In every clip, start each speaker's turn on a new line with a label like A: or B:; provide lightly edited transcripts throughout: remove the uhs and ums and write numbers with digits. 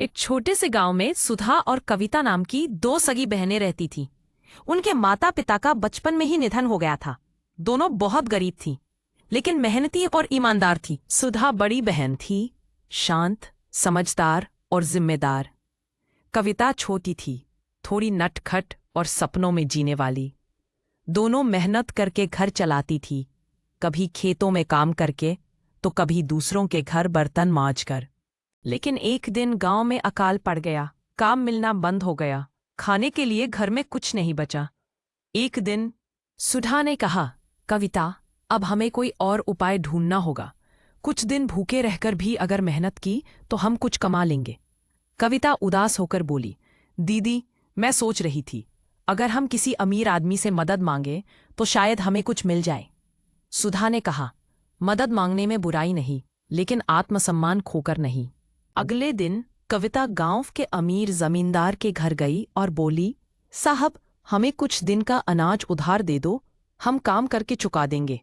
A: एक छोटे से गांव में सुधा और कविता नाम की दो सगी बहनें रहती थीं। उनके माता पिता का बचपन में ही निधन हो गया था। दोनों बहुत गरीब थीं, लेकिन मेहनती और ईमानदार थी। सुधा बड़ी बहन थी, शांत, समझदार और जिम्मेदार। कविता छोटी थी, थोड़ी नटखट और सपनों में जीने वाली। दोनों मेहनत करके घर चलाती थी, कभी खेतों में काम करके तो कभी दूसरों के घर बर्तन मांज कर। लेकिन एक दिन गांव में अकाल पड़ गया, काम मिलना बंद हो गया, खाने के लिए घर में कुछ नहीं बचा। एक दिन सुधा ने कहा, कविता, अब हमें कोई और उपाय ढूंढना होगा। कुछ दिन भूखे रहकर भी अगर मेहनत की तो हम कुछ कमा लेंगे। कविता उदास होकर बोली, दीदी, मैं सोच रही थी अगर हम किसी अमीर आदमी से मदद मांगे तो शायद हमें कुछ मिल जाए। सुधा ने कहा, मदद मांगने में बुराई नहीं, लेकिन आत्मसम्मान खोकर नहीं। अगले दिन कविता गांव के अमीर जमींदार के घर गई और बोली, साहब, हमें कुछ दिन का अनाज उधार दे दो, हम काम करके चुका देंगे।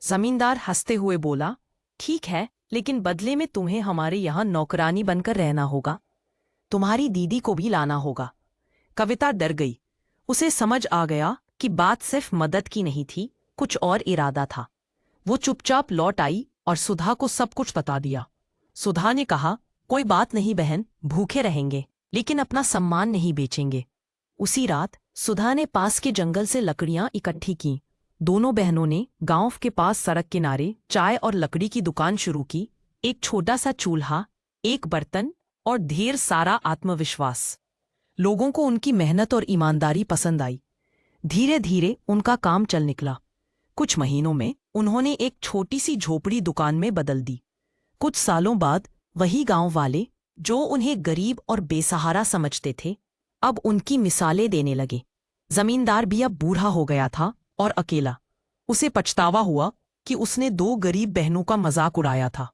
A: जमींदार हंसते हुए बोला, ठीक है, लेकिन बदले में तुम्हें हमारे यहाँ नौकरानी बनकर रहना होगा। तुम्हारी दीदी को भी लाना होगा। कविता डर गई। उसे समझ आ गया कि बात सिर्फ मदद की नहीं थी, कुछ और इरादा था। वो चुपचाप लौट आई और सुधा को सब कुछ बता दिया। सुधा ने कहा, कोई बात नहीं बहन, भूखे रहेंगे, लेकिन अपना सम्मान नहीं बेचेंगे। उसी रात सुधा ने पास के जंगल से लकड़ियां इकट्ठी की। दोनों बहनों ने गांव के पास सड़क किनारे चाय और लकड़ी की दुकान शुरू की। एक छोटा सा चूल्हा, एक बर्तन और ढेर सारा आत्मविश्वास। लोगों को उनकी मेहनत और ईमानदारी पसंद आई। धीरे धीरे उनका काम चल निकला। कुछ महीनों में उन्होंने एक छोटी सी झोपड़ी दुकान में बदल दी। कुछ सालों बाद वही गांव वाले, जो उन्हें गरीब और बेसहारा समझते थे, अब उनकी मिसालें देने लगे। जमींदार भी अब बूढ़ा हो गया था और अकेला। उसे पछतावा हुआ कि उसने दो गरीब बहनों का मजाक उड़ाया था।